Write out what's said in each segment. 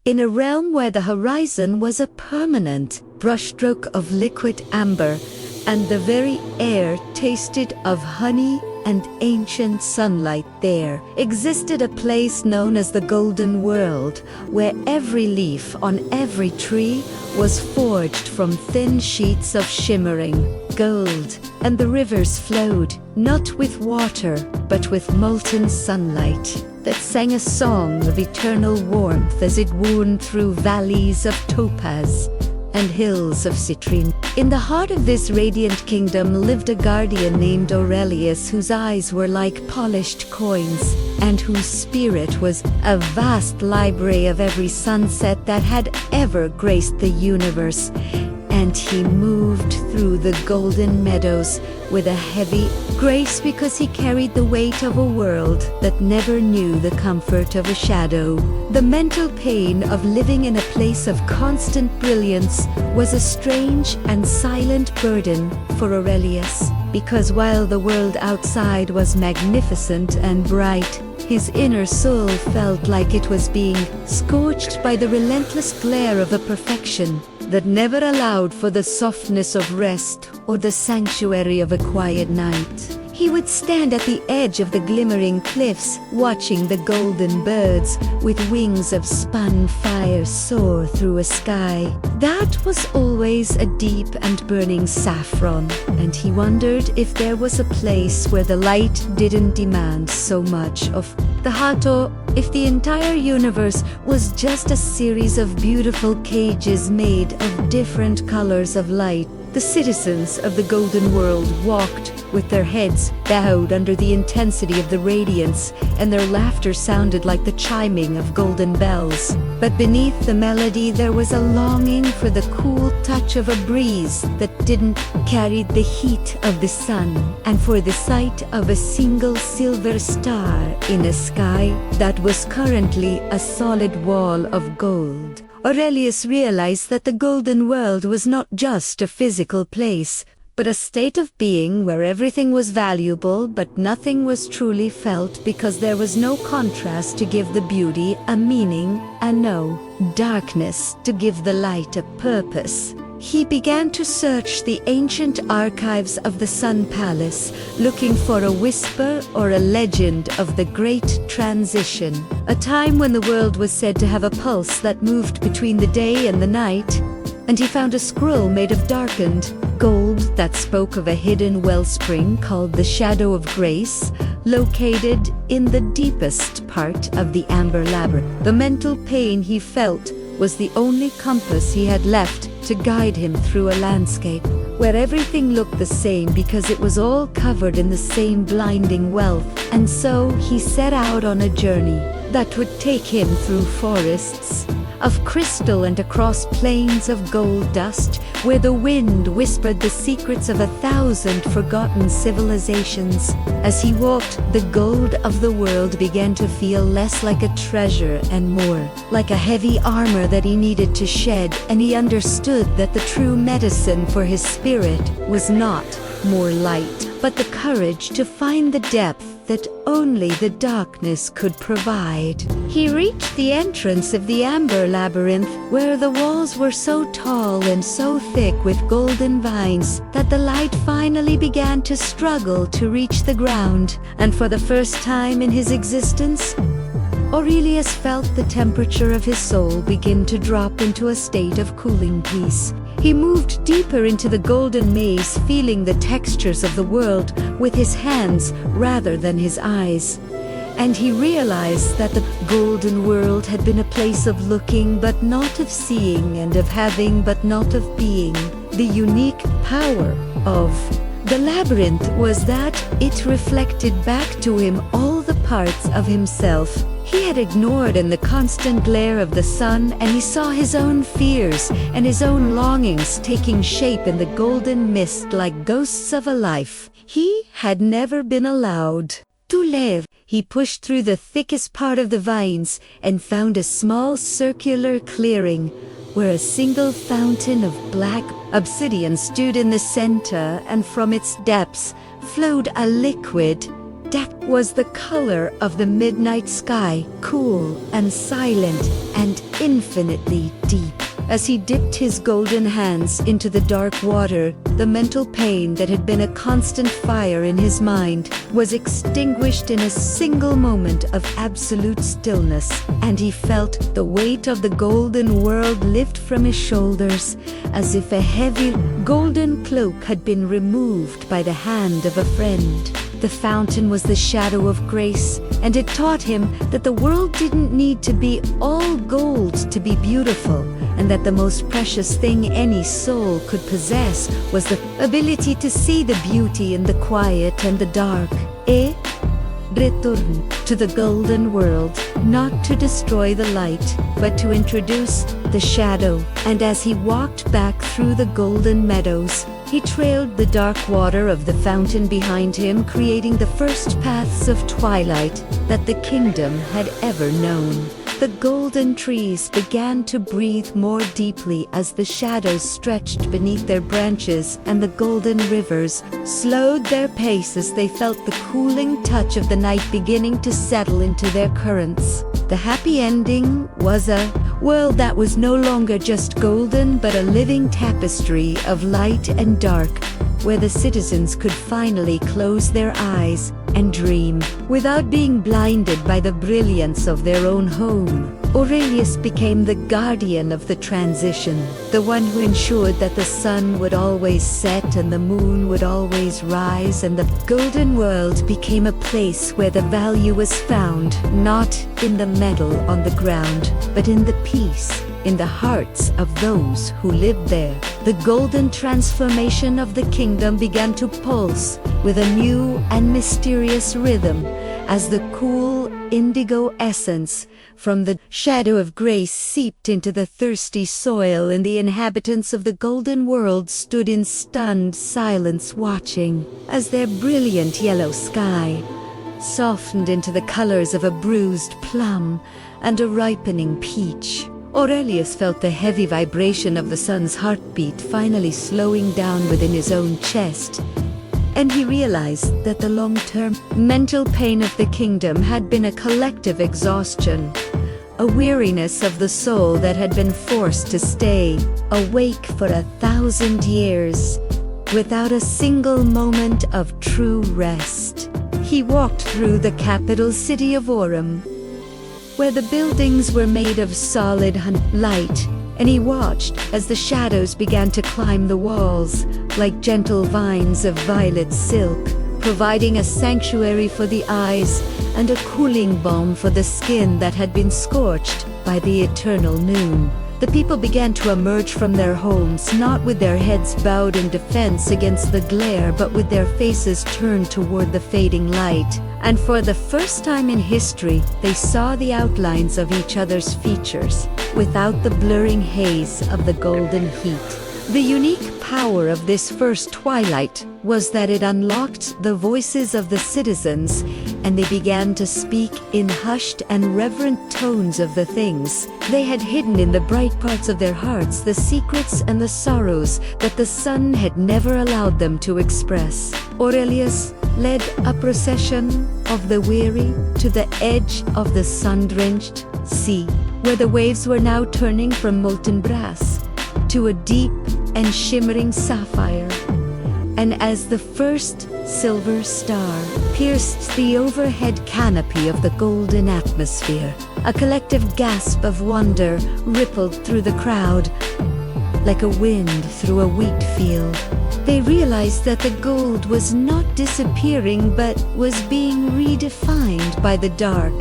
in a realm where the horizon was a permanent brushstroke of liquid amber, and the very air tasted of honey and ancient sunlight. There existed a place known as the Golden World, where every leaf on every tree was forged from thin sheets of shimmering gold, and the rivers flowed not with water but with molten sunlight that sang a song of eternal warmth as it wound through valleys of topaz and hills of citrine. In the heart of this radiant kingdom lived a guardian named Aurelius, whose eyes were like polished coins, and whose spirit was a vast library of every sunset that had ever graced the universe. And he moved through the golden meadows with a heavy grace because he carried the weight of a world that never knew the comfort of a shadow. The mental pain of living in a place of constant brilliance was a strange and silent burden for Aurelius, because while the world outside was magnificent and bright, his inner soul felt like it was being scorched by the relentless glare of a perfection that never allowed for the softness of rest or the sanctuary of a quiet night. He would stand at the edge of the glimmering cliffs, watching the golden birds with wings of spun fire soar through a sky that was always a deep and burning saffron, and he wondered if there was a place where the light didn't demand so much of the heart, or if the entire universe was just a series of beautiful cages made of different colors of light. The citizens of the Golden World walked with their heads bowed under the intensity of the radiance, and their laughter sounded like the chiming of golden bells. But beneath the melody there was a longing for the cool touch of a breeze that didn't carry the heat of the sun, and for the sight of a single silver star in a sky that was currently a solid wall of gold. Aurelius realized that the Golden World was not just a physical place, but a state of being where everything was valuable but nothing was truly felt, because there was no contrast to give the beauty a meaning and no darkness to give the light a purpose. He began to search the ancient archives of the Sun Palace, looking for a whisper or a legend of the Great Transition, a time when the world was said to have a pulse that moved between the day and the night. And he found a scroll made of darkened gold that spoke of a hidden wellspring called the Shadow of Grace, located in the deepest part of the Amber Labyrinth. The mental pain he felt was the only compass he had left to guide him through a landscape where everything looked the same because it was all covered in the same blinding wealth. And so he set out on a journey that would take him through forests of crystal and across plains of gold dust, where the wind whispered the secrets of 1,000 forgotten civilizations. As he walked, the gold of the world began to feel less like a treasure and more like a heavy armor that he needed to shed, and he understood that the true medicine for his spirit was not more light, but the courage to find the depth that only the darkness could provide. He reached the entrance of the Amber Labyrinth, where the walls were so tall and so thick with golden vines that the light finally began to struggle to reach the ground. And for the first time in his existence, Aurelius felt the temperature of his soul begin to drop into a state of cooling peace. He moved deeper into the golden maze, feeling the textures of the world with his hands rather than his eyes. And he realized that the Golden World had been a place of looking but not of seeing, and of having but not of being. The unique power of the labyrinth was that it reflected back to him all the parts of himself he had ignored in the constant glare of the sun, and he saw his own fears and his own longings taking shape in the golden mist like ghosts of a life he had never been allowed to live. He pushed through the thickest part of the vines and found a small circular clearing where a single fountain of black obsidian stood in the center, and from its depths flowed a liquid depth was the color of the midnight sky, cool and silent and infinitely deep. As he dipped his golden hands into the dark water, the mental pain that had been a constant fire in his mind was extinguished in a single moment of absolute stillness, and he felt the weight of the golden world lift from his shoulders, as if a heavy golden cloak had been removed by the hand of a friend. The fountain was the shadow of grace, and it taught him that the world didn't need to be all gold to be beautiful, and that the most precious thing any soul could possess was the ability to see the beauty in the quiet and the dark. Return to the golden world, not to destroy the light, but to introduce the shadow. And as he walked back through the golden meadows, he trailed the dark water of the fountain behind him, creating the first paths of twilight that the kingdom had ever known. The golden trees began to breathe more deeply as the shadows stretched beneath their branches, and the golden rivers slowed their pace as they felt the cooling touch of the night beginning to settle into their currents. The happy ending was a world that was no longer just golden, but a living tapestry of light and dark, where the citizens could finally close their eyes and dream without being blinded by the brilliance of their own home. Aurelius became the guardian of the transition, the one who ensured that the sun would always set and the moon would always rise, and the golden world became a place where the value was found, not in the metal on the ground, but in the peace in the hearts of those who lived there. The golden transformation of the kingdom began to pulse with a new and mysterious rhythm as the cool indigo essence from the shadow of grace seeped into the thirsty soil, and the inhabitants of the golden world stood in stunned silence, watching as their brilliant yellow sky softened into the colors of a bruised plum and a ripening peach. Aurelius felt the heavy vibration of the sun's heartbeat finally slowing down within his own chest, and he realized that the long-term mental pain of the kingdom had been a collective exhaustion, a weariness of the soul that had been forced to stay awake for 1,000 years without a single moment of true rest. He walked through the capital city of Aurum, where the buildings were made of solid light, and he watched as the shadows began to climb the walls like gentle vines of violet silk, providing a sanctuary for the eyes and a cooling balm for the skin that had been scorched by the eternal noon. The people began to emerge from their homes, not with their heads bowed in defense against the glare, but with their faces turned toward the fading light. And for the first time in history, they saw the outlines of each other's features, without the blurring haze of the golden heat. The unique power of this first twilight was that it unlocked the voices of the citizens, and they began to speak in hushed and reverent tones of the things they had hidden in the bright parts of their hearts, the secrets and the sorrows that the sun had never allowed them to express. Aurelius led a procession of the weary to the edge of the sun-drenched sea, where the waves were now turning from molten brass to a deep and shimmering sapphire. And as the first silver star pierced the overhead canopy of the golden atmosphere, a collective gasp of wonder rippled through the crowd like a wind through a wheat field. They realized that the gold was not disappearing but was being redefined by the dark,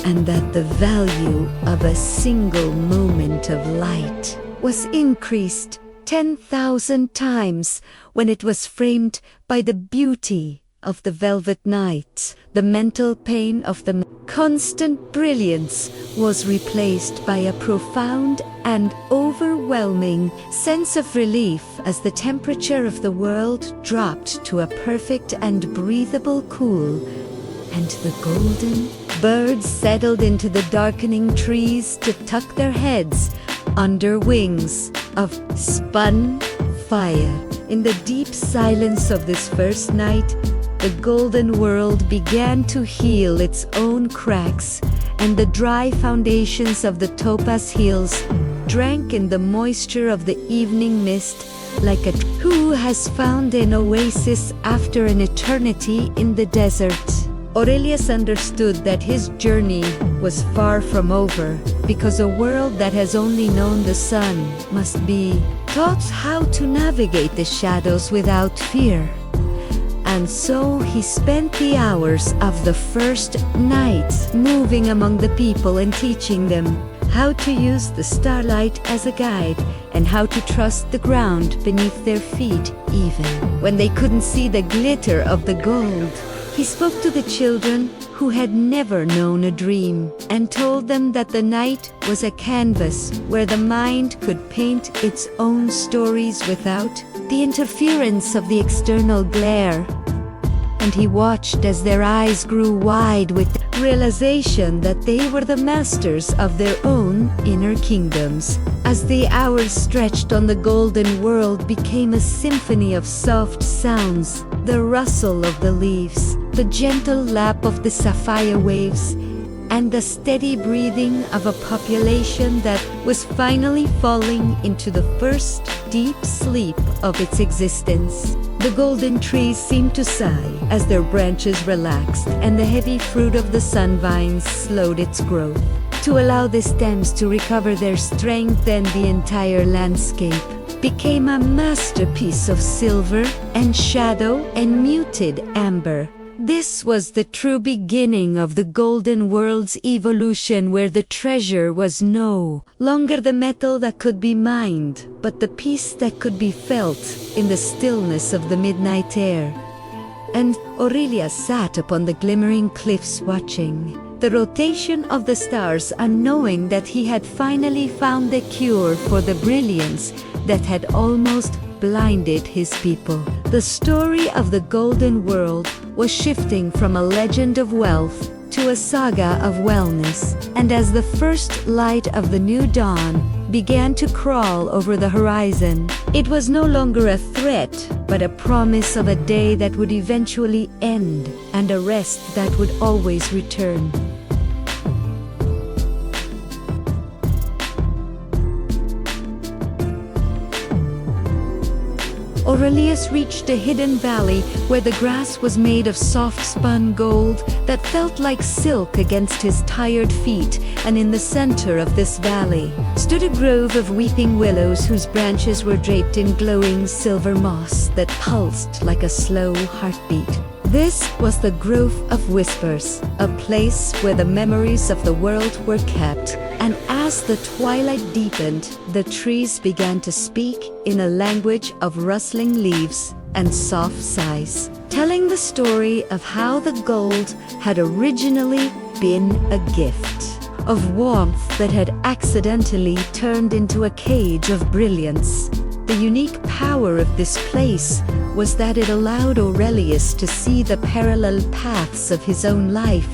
and that the value of a single moment of light was increased 10,000 times when it was framed by the beauty of the velvet night. The mental pain of the constant brilliance was replaced by a profound and overwhelming sense of relief as the temperature of the world dropped to a perfect and breathable cool, and the golden birds settled into the darkening trees to tuck their heads under wings of spun fire. In the deep silence of this first night, the golden world began to heal its own cracks, and the dry foundations of the topaz hills drank in the moisture of the evening mist like a who has found an oasis after an eternity in the desert. Aurelius understood that his journey was far from over, because a world that has only known the sun must be taught how to navigate the shadows without fear. And so he spent the hours of the first night moving among the people and teaching them how to use the starlight as a guide and how to trust the ground beneath their feet even when they couldn't see the glitter of the gold. He spoke to the children who had never known a dream and told them that the night was a canvas where the mind could paint its own stories without the interference of the external glare. And he watched as their eyes grew wide with the realization that they were the masters of their own inner kingdoms. As the hours stretched on, the golden world became a symphony of soft sounds, the rustle of the leaves, the gentle lap of the sapphire waves, and the steady breathing of a population that was finally falling into the first deep sleep of its existence. The golden trees seemed to sigh as their branches relaxed, and the heavy fruit of the sun vines slowed its growth to allow the stems to recover their strength, and the entire landscape became a masterpiece of silver and shadow and muted amber. This was the true beginning of the golden world's evolution, where the treasure was no longer the metal that could be mined, but the peace that could be felt in the stillness of the midnight air. And Aurelius sat upon the glimmering cliffs watching the rotation of the stars, unknowing that he had finally found the cure for the brilliance that had almost blinded his people. The story of the golden world was shifting from a legend of wealth to a saga of wellness, and as the first light of the new dawn began to crawl over the horizon, it was no longer a threat, but a promise of a day that would eventually end, and a rest that would always return. Aurelius reached a hidden valley where the grass was made of soft spun gold that felt like silk against his tired feet, and in the center of this valley stood a grove of weeping willows whose branches were draped in glowing silver moss that pulsed like a slow heartbeat. This was the Grove of Whispers, a place where the memories of the world were kept, and as the twilight deepened, the trees began to speak in a language of rustling leaves and soft sighs, telling the story of how the gold had originally been a gift of warmth that had accidentally turned into a cage of brilliance. The unique power of this place was that it allowed Aurelius to see the parallel paths of his own life,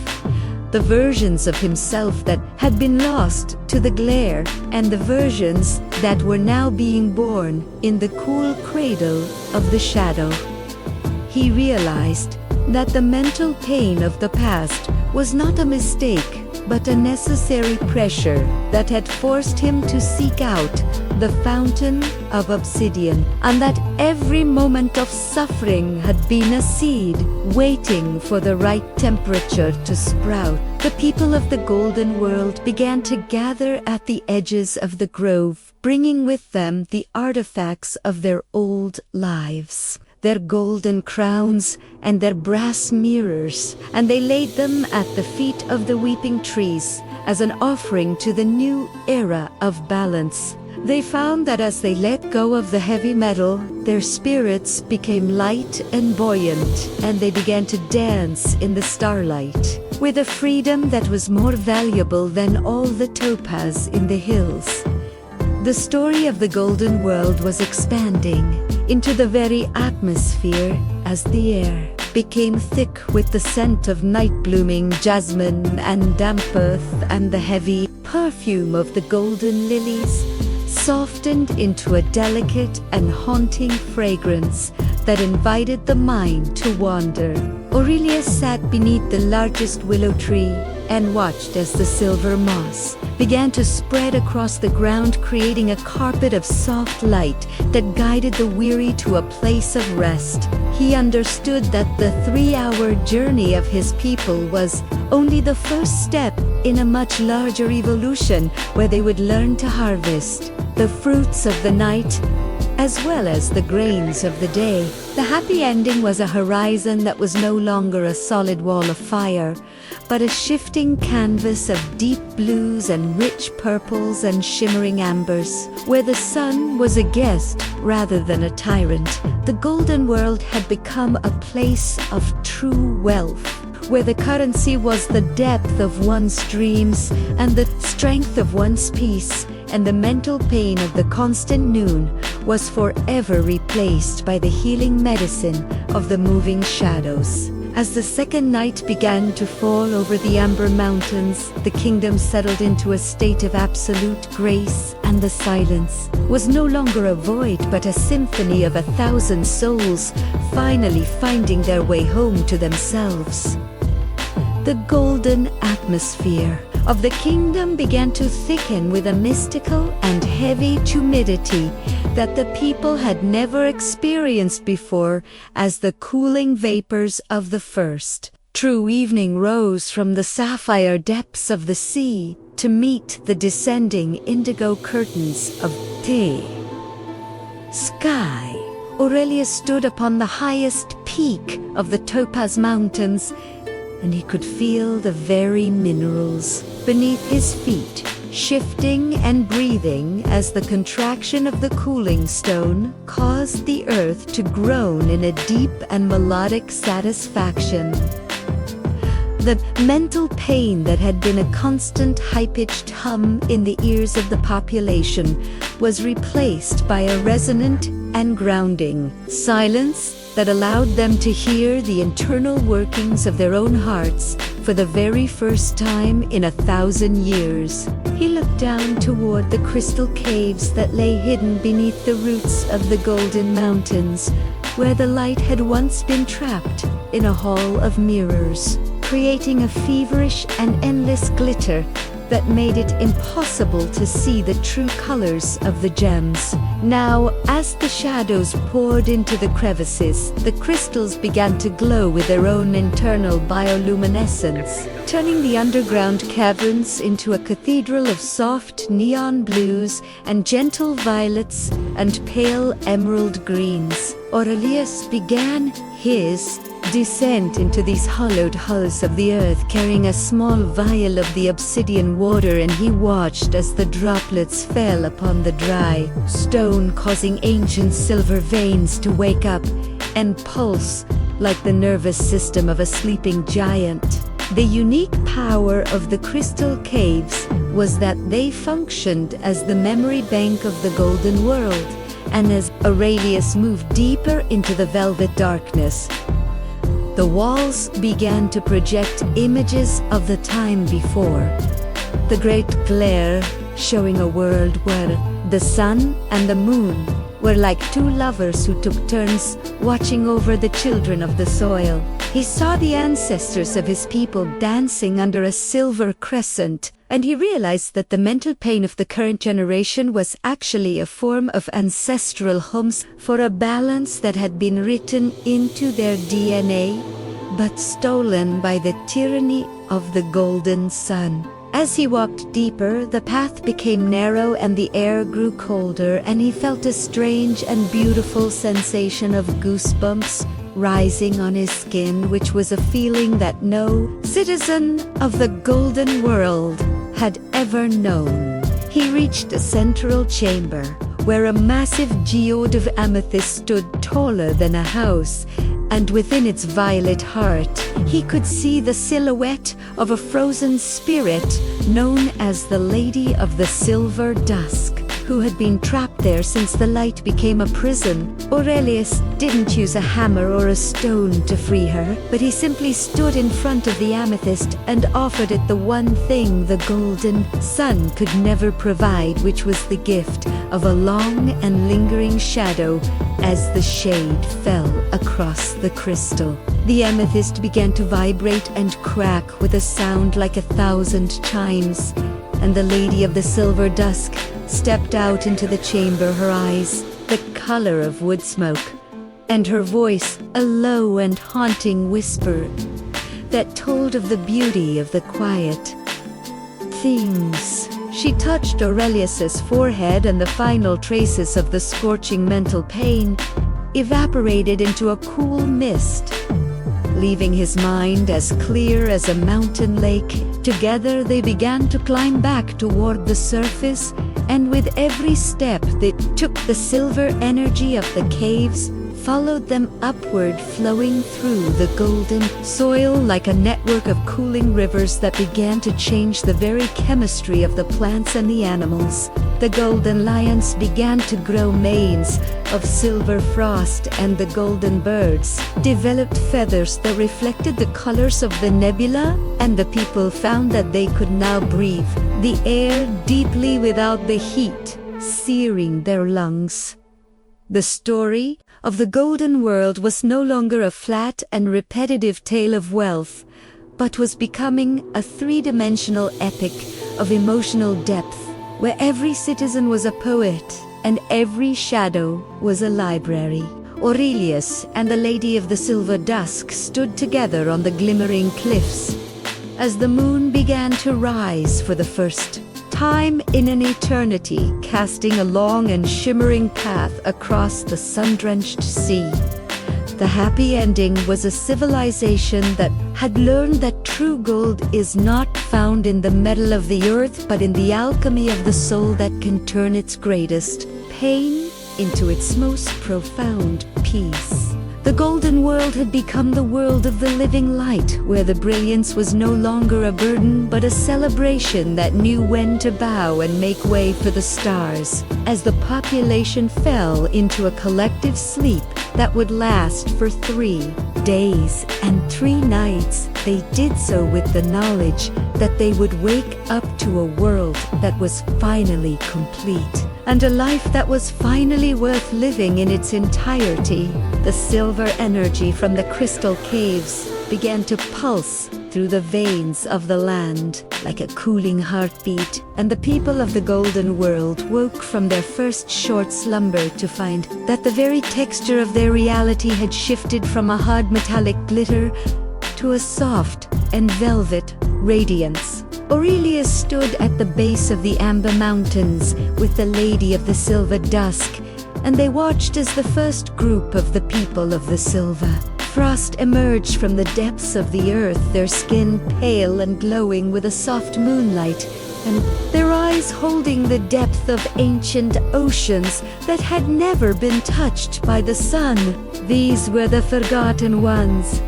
the versions of himself that had been lost to the glare, and the versions that were now being born in the cool cradle of the shadow. He realized that the mental pain of the past was not a mistake, but a necessary pressure that had forced him to seek out the fountain of obsidian, and that every moment of suffering had been a seed waiting for the right temperature to sprout. The people of the golden world began to gather at the edges of the grove, bringing with them the artifacts of their old lives, their golden crowns and their brass mirrors, and they laid them at the feet of the weeping trees as an offering to the new era of balance. They found that as they let go of the heavy metal, their spirits became light and buoyant, and they began to dance in the starlight with a freedom that was more valuable than all the topaz in the hills. The story of the golden world was expanding into the very atmosphere as the air became thick with the scent of night-blooming jasmine and damp earth, and the heavy perfume of the golden lilies softened into a delicate and haunting fragrance that invited the mind to wander. Aurelius sat beneath the largest willow tree and watched as the silver moss began to spread across the ground, creating a carpet of soft light that guided the weary to a place of rest. He understood that the 3-hour journey of his people was only the first step in a much larger evolution where they would learn to harvest the fruits of the night as well as the grains of the day. The happy ending was a horizon that was no longer a solid wall of fire, but a shifting canvas of deep blues and rich purples and shimmering ambers, where the sun was a guest rather than a tyrant. The golden world had become a place of true wealth, where the currency was the depth of one's dreams and the strength of one's peace, and the mental pain of the constant noon was forever replaced by the healing medicine of the moving shadows. As the second night began to fall over the Amber Mountains, the kingdom settled into a state of absolute grace, and the silence was no longer a void but a symphony of 1,000 souls finally finding their way home to themselves. The golden atmosphere of the kingdom began to thicken with a mystical and heavy humidity that the people had never experienced before, as the cooling vapors of the first true evening rose from the sapphire depths of the sea to meet the descending indigo curtains of the sky. Aurelius stood upon the highest peak of the Topaz Mountains, and he could feel the very minerals beneath his feet shifting and breathing as the contraction of the cooling stone caused the earth to groan in a deep and melodic satisfaction. The mental pain that had been a constant high-pitched hum in the ears of the population was replaced by a resonant and grounding silence that allowed them to hear the internal workings of their own hearts for the very first time in 1,000 years. He looked down toward the crystal caves that lay hidden beneath the roots of the golden mountains, where the light had once been trapped in a hall of mirrors, creating a feverish and endless glitter that made it impossible to see the true colors of the gems. Now, as the shadows poured into the crevices, the crystals began to glow with their own internal bioluminescence, turning the underground caverns into a cathedral of soft neon blues and gentle violets and pale emerald greens. Aurelius began his descent into these hollowed hulls of the earth, carrying a small vial of the obsidian water, and he watched as the droplets fell upon the dry stone, causing ancient silver veins to wake up and pulse like the nervous system of a sleeping giant. The unique power of the crystal caves was that they functioned as the memory bank of the golden world, and as Aurelius moved deeper into the velvet darkness, the walls began to project images of the time before. The great glare showing a world where the sun and the moon were like two lovers who took turns watching over the children of the soil. He saw the ancestors of his people dancing under a silver crescent, and he realized that the mental pain of the current generation was actually a form of ancestral hums for a balance that had been written into their DNA, but stolen by the tyranny of the golden sun. As he walked deeper, the path became narrow and the air grew colder, and he felt a strange and beautiful sensation of goosebumps rising on his skin, which was a feeling that no citizen of the golden world had ever known. He reached a central chamber, where a massive geode of amethyst stood taller than a house, and within its violet heart, he could see the silhouette of a frozen spirit known as the Lady of the Silver Dusk. who had been trapped there since the light became a prison. Aurelius didn't use a hammer or a stone to free her, but he simply stood in front of the amethyst and offered it the one thing the golden sun could never provide, which was the gift of a long and lingering shadow as the shade fell across the crystal. The amethyst began to vibrate and crack with a sound like 1,000 chimes, and the Lady of the Silver Dusk stepped out into the chamber, her eyes the color of wood smoke, and her voice a low and haunting whisper that told of the beauty of the quiet things. She touched Aurelius's forehead, and the final traces of the scorching mental pain evaporated into a cool mist, leaving his mind as clear as a mountain lake. Together they began to climb back toward the surface, and with every step they took, the silver energy of the caves followed them upward, flowing through the golden soil like a network of cooling rivers that began to change the very chemistry of the plants and the animals. The golden lions began to grow manes of silver frost, and the golden birds developed feathers that reflected the colors of the nebula, and the people found that they could now breathe the air deeply without the heat searing their lungs. The story of the golden world was no longer a flat and repetitive tale of wealth, but was becoming a three-dimensional epic of emotional depth, where every citizen was a poet and every shadow was a library. Aurelius and the Lady of the Silver Dusk stood together on the glimmering cliffs as the moon began to rise for the first time in an eternity, casting a long and shimmering path across the sun-drenched sea. The happy ending was a civilization that had learned that true gold is not found in the metal of the earth, but in the alchemy of the soul that can turn its greatest pain into its most profound peace. The golden world had become the world of the living light, where the brilliance was no longer a burden but a celebration that knew when to bow and make way for the stars. As the population fell into a collective sleep that would last for 3 days and 3 nights, they did so with the knowledge that they would wake up to a world that was finally complete, and a life that was finally worth living in its entirety. The silver energy from the crystal caves began to pulse through the veins of the land like a cooling heartbeat, and the people of the golden world woke from their first short slumber to find that the very texture of their reality had shifted from a hard metallic glitter to a soft and velvet radiance. Aurelius stood at the base of the Amber Mountains with the Lady of the Silver Dusk, and they watched as the first group of the people of the Silver Frost emerged from the depths of the earth, their skin pale and glowing with a soft moonlight, and their eyes holding the depth of ancient oceans that had never been touched by the sun. These were the forgotten ones,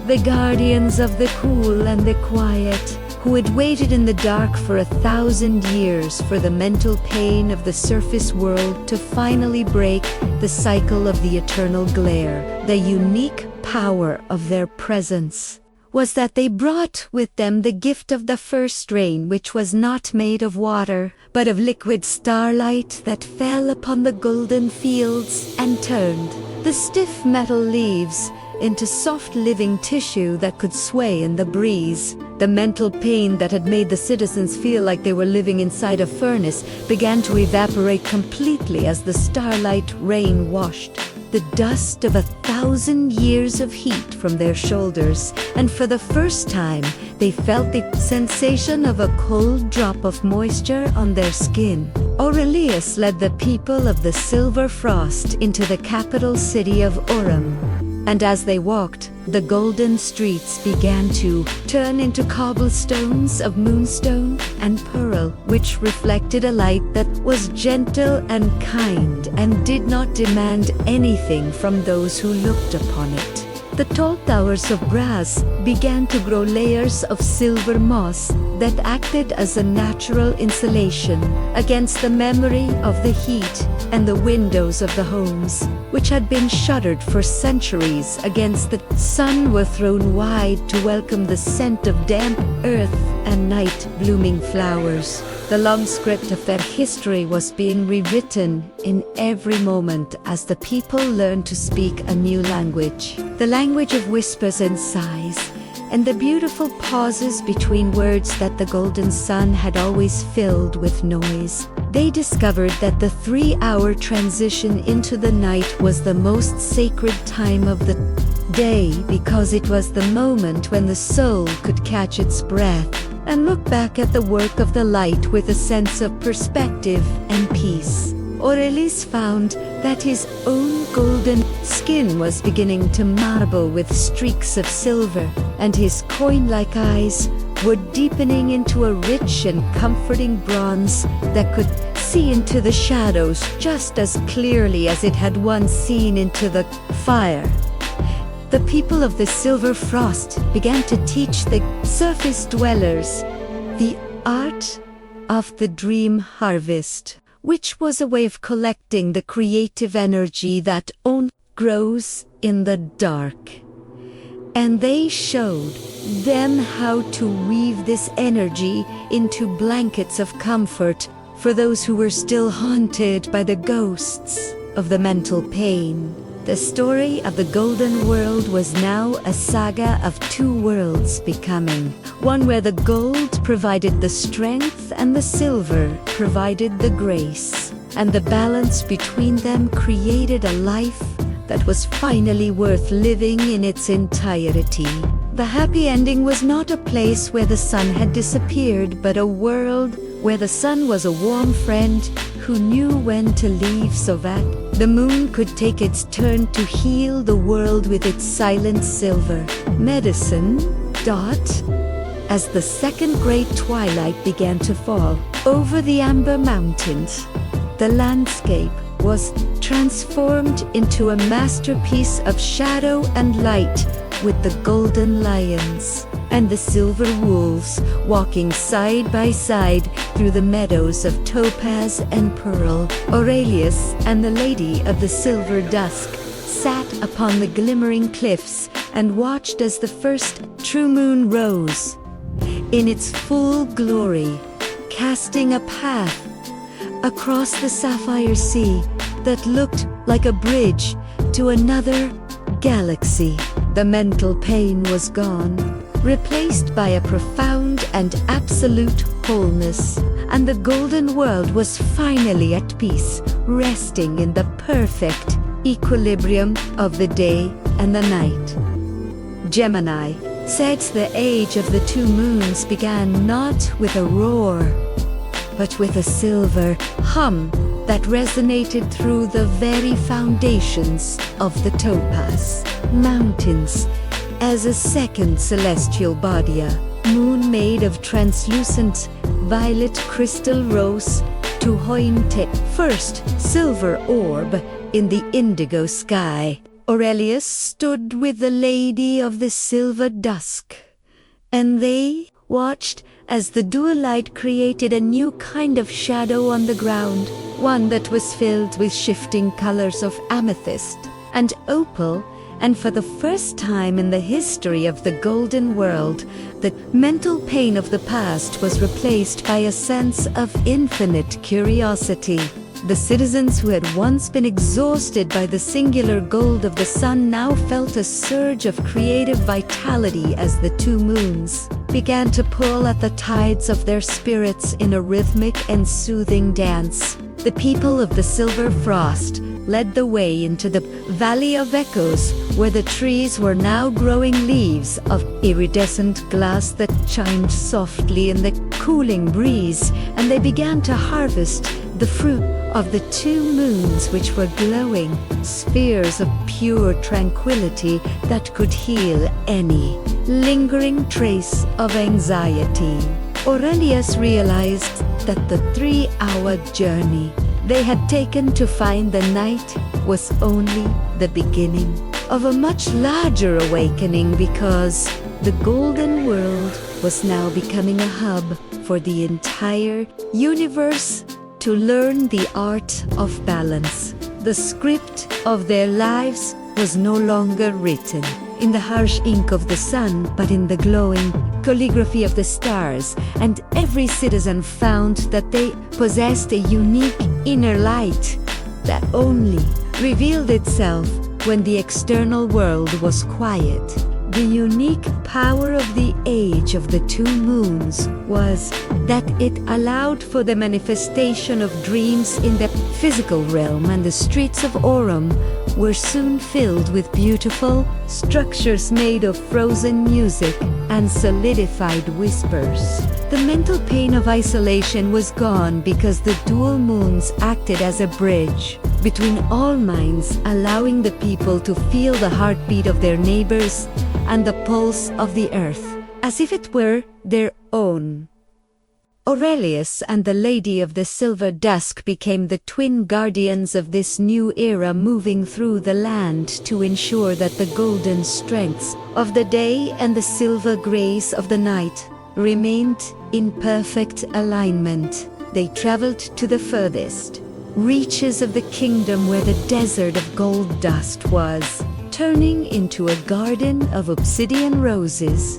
the guardians of the cool and the quiet, who had waited in the dark for 1,000 years for the mental pain of the surface world to finally break the cycle of the eternal glare. The unique power of their presence was that they brought with them the gift of the first rain, which was not made of water, but of liquid starlight that fell upon the golden fields and turned the stiff metal leaves into soft living tissue that could sway in the breeze. The mental pain that had made the citizens feel like they were living inside a furnace began to evaporate completely as the starlight rain washed the dust of 1,000 years of heat from their shoulders, and for the first time they felt the sensation of a cold drop of moisture on their skin. Aurelius led the people of the Silver Frost into the capital city of Aurum, and as they walked, the golden streets began to turn into cobblestones of moonstone and pearl, which reflected a light that was gentle and kind and did not demand anything from those who looked upon it. The tall towers of brass began to grow layers of silver moss that acted as a natural insulation against the memory of the heat, and the windows of the homes, which had been shuttered for centuries against the sun, were thrown wide to welcome the scent of damp earth and night-blooming flowers. The long script of their history was being rewritten in every moment as the people learned to speak a new language, the language of whispers and sighs, and the beautiful pauses between words that the golden sun had always filled with noise. They discovered that the 3-hour transition into the night was the most sacred time of the day, because it was the moment when the soul could catch its breath and look back at the work of the light with a sense of perspective and peace. Aurelius found that his own golden skin was beginning to marble with streaks of silver, and his coin-like eyes were deepening into a rich and comforting bronze that could see into the shadows just as clearly as it had once seen into the fire. The people of the Silver Frost began to teach the surface dwellers the art of the dream harvest, which was a way of collecting the creative energy that only grows in the dark. And they showed them how to weave this energy into blankets of comfort for those who were still haunted by the ghosts of the mental pain. The story of the Golden World was now a saga of two worlds becoming, one where the gold provided the strength and the silver provided the grace, and the balance between them created a life that was finally worth living in its entirety. The happy ending was not a place where the sun had disappeared, but a world where the sun was a warm friend who knew when to leave so that the moon could take its turn to heal the world with its silent silver medicine. As the second great twilight began to fall over the Amber Mountains, the landscape was transformed into a masterpiece of shadow and light, with the golden lions and the silver wolves walking side by side through the meadows of topaz and pearl. Aurelius and the Lady of the Silver Dusk sat upon the glimmering cliffs and watched as the first true moon rose in its full glory, casting a path across the sapphire sea that looked like a bridge to another galaxy. The mental pain was gone, replaced by a profound and absolute wholeness, and the golden world was finally at peace, resting in the perfect equilibrium of the day and the night. Gemini says the age of the two moons began not with a roar, but with a silver hum that resonated through the very foundations of the topaz mountains as a second celestial body, a moon made of translucent violet crystal rose to pointe first silver orb in the indigo sky. Aurelius stood with the Lady of the Silver Dusk, and they watched as the dual light created a new kind of shadow on the ground, one that was filled with shifting colors of amethyst and opal. And for the first time in the history of the golden world, the mental pain of the past was replaced by a sense of infinite curiosity. The citizens who had once been exhausted by the singular gold of the sun now felt a surge of creative vitality as the two moons began to pull at the tides of their spirits in a rhythmic and soothing dance. The people of the Silver Frost led the way into the Valley of Echoes, where the trees were now growing leaves of iridescent glass that chimed softly in the cooling breeze, and they began to harvest the fruit of the two moons, which were glowing spheres of pure tranquility that could heal any lingering trace of anxiety. Aurelius realized that the 3-hour journey they had taken to find the night was only the beginning of a much larger awakening, because The golden world was now becoming a hub for the entire universe to learn the art of balance. The script of their lives was no longer written in the harsh ink of the sun, but in the glowing calligraphy of the stars, and every citizen found that they possessed a unique inner light that only revealed itself when the external world was quiet. The unique power of the age of the two moons was that it allowed for the manifestation of dreams in the physical realm, and the streets of Aurum were soon filled with beautiful structures made of frozen music and solidified whispers. The mental pain of isolation was gone because the dual moons acted as a bridge between all minds, allowing the people to feel the heartbeat of their neighbors and the pulse of the earth, as if it were their own. Aurelius and the Lady of the Silver Dusk became the twin guardians of this new era, moving through the land to ensure that the golden strengths of the day and the silver grace of the night remained in perfect alignment. They traveled to the furthest reaches of the kingdom, where the desert of gold dust was turning into a garden of obsidian roses,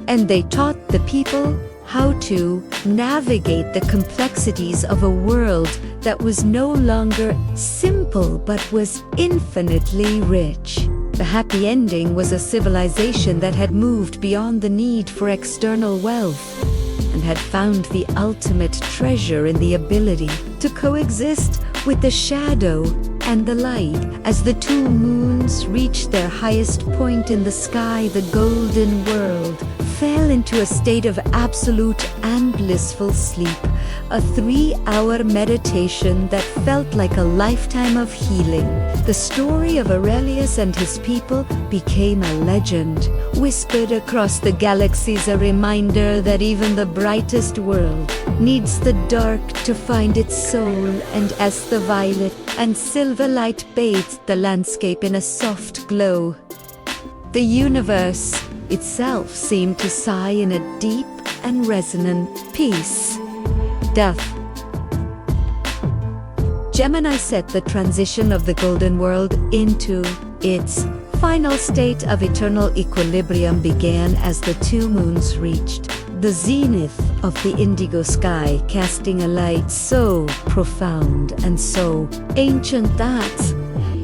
and they taught the people how to navigate the complexities of a world that was no longer simple but was infinitely rich. The happy ending was a civilization that had moved beyond the need for external wealth and had found the ultimate treasure in the ability to coexist with the shadow and the light. As the two moons reached their highest point in the sky, the golden world fell into a state of absolute and blissful sleep, a 3-hour meditation that felt like a lifetime of healing. The story of Aurelius and his people became a legend, whispered across the galaxies, a reminder that even the brightest world needs the dark to find its soul. And as the violet and silver light bathed the landscape in a soft glow, the universe itself seemed to sigh in a deep and resonant peace. Death. Gemini set the transition of the golden world into its final state of eternal equilibrium began as the two moons reached the zenith of the indigo sky, casting a light so profound and so ancient that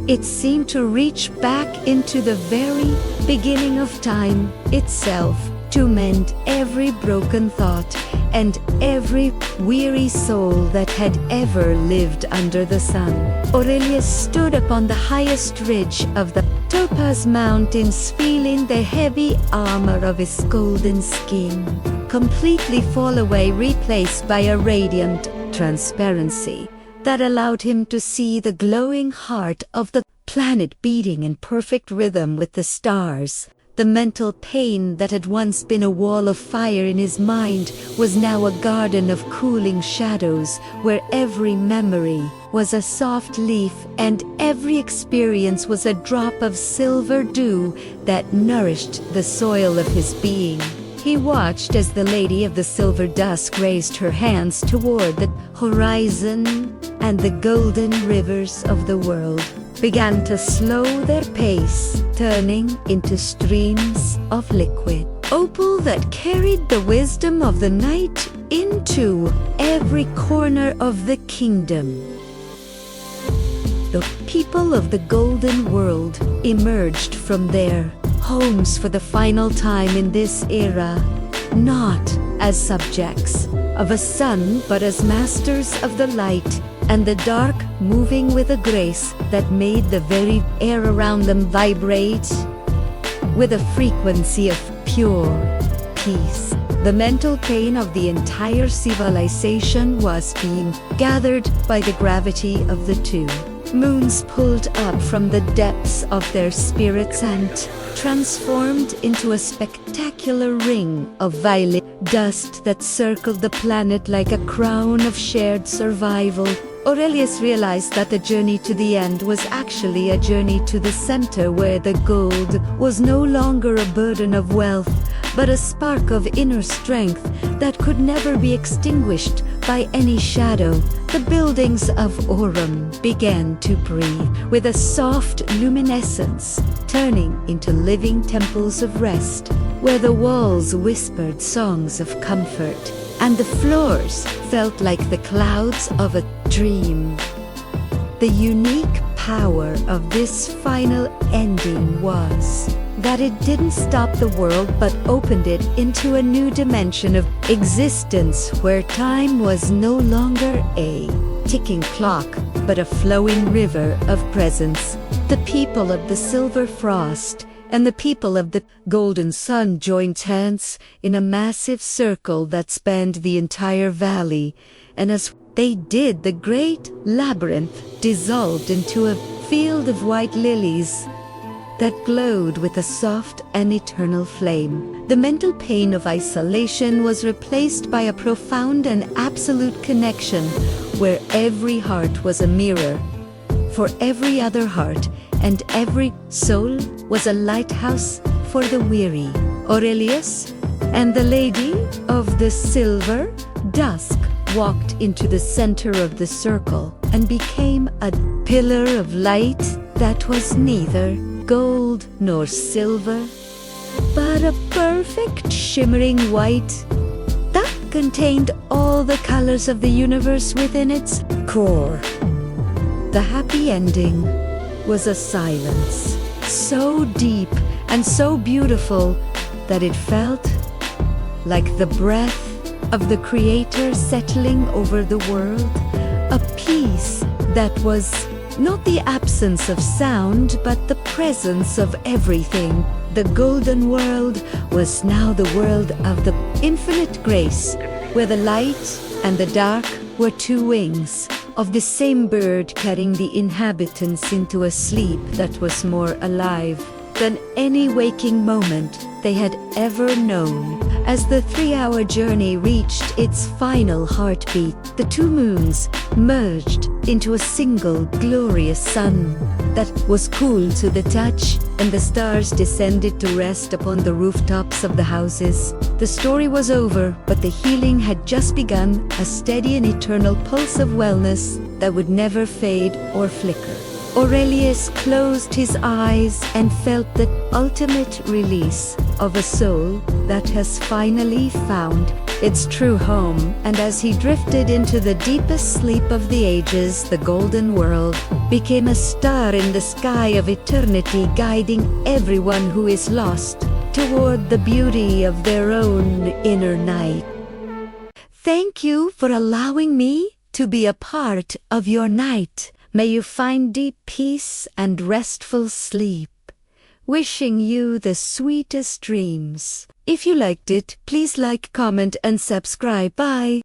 it seemed to reach back into the very beginning of time itself, to mend every broken thought and every weary soul that had ever lived under the sun. Aurelius stood upon the highest ridge of the Topaz Mountains, feeling the heavy armor of his golden skin completely fall away, replaced by a radiant transparency that allowed him to see the glowing heart of the planet beating in perfect rhythm with the stars. The mental pain that had once been a wall of fire in his mind was now a garden of cooling shadows, where every memory was a soft leaf and every experience was a drop of silver dew that nourished the soil of his being. He watched as the Lady of the Silver Dusk raised her hands toward the horizon, and the golden rivers of the world began to slow their pace, turning into streams of liquid opal that carried the wisdom of the night into every corner of the kingdom. The people of the golden world emerged from their homes for the final time in this era, not as subjects of a sun, but as masters of the light and the dark, moving with a grace that made the very air around them vibrate with a frequency of pure peace. The mental pain of the entire civilization was being gathered by the gravity of the two moons, pulled up from the depths of their spirits and transformed into a spectacular ring of violet dust that circled the planet like a crown of shared survival. Aurelius realized that the journey to the end was actually a journey to the center, where the gold was no longer a burden of wealth, but a spark of inner strength that could never be extinguished by any shadow. The buildings of Aurum began to breathe with a soft luminescence, turning into living temples of rest, where the walls whispered songs of comfort, and the floors felt like the clouds of a dream. The unique power of this final ending was that it didn't stop the world but opened it into a new dimension of existence, where time was no longer a ticking clock but a flowing river of presence. The people of the silver frost and the people of the golden sun joined hands in a massive circle that spanned the entire valley, and as they did, the great labyrinth dissolved into a field of white lilies that glowed with a soft and eternal flame. The mental pain of isolation was replaced by a profound and absolute connection, where every heart was a mirror for every other heart, and every soul was a lighthouse for the weary. Aurelius and the Lady of the Silver Dusk walked into the center of the circle and became a pillar of light that was neither gold nor silver, but a perfect shimmering white that contained all the colors of the universe within its core. The happy ending was a silence so deep and so beautiful that it felt like the breath of the Creator settling over the world, a peace that was not the absence of sound but the presence of everything. The golden world was now the world of the infinite grace, where the light and the dark were two wings of the same bird, carrying the inhabitants into a sleep that was more alive than any waking moment they had ever known. As the 3-hour journey reached its final heartbeat, the two moons merged into a single glorious sun that was cool to the touch, and the stars descended to rest upon the rooftops of the houses. The story was over, but the healing had just begun, a steady and eternal pulse of wellness that would never fade or flicker. Aurelius closed his eyes and felt the ultimate release of a soul that has finally found its true home, and as he drifted into the deepest sleep of the ages, the golden world became a star in the sky of eternity, guiding everyone who is lost toward the beauty of their own inner night. Thank you for allowing me to be a part of your night. May you find deep peace and restful sleep. Wishing you the sweetest dreams. If you liked it, please like, comment, and subscribe. Bye.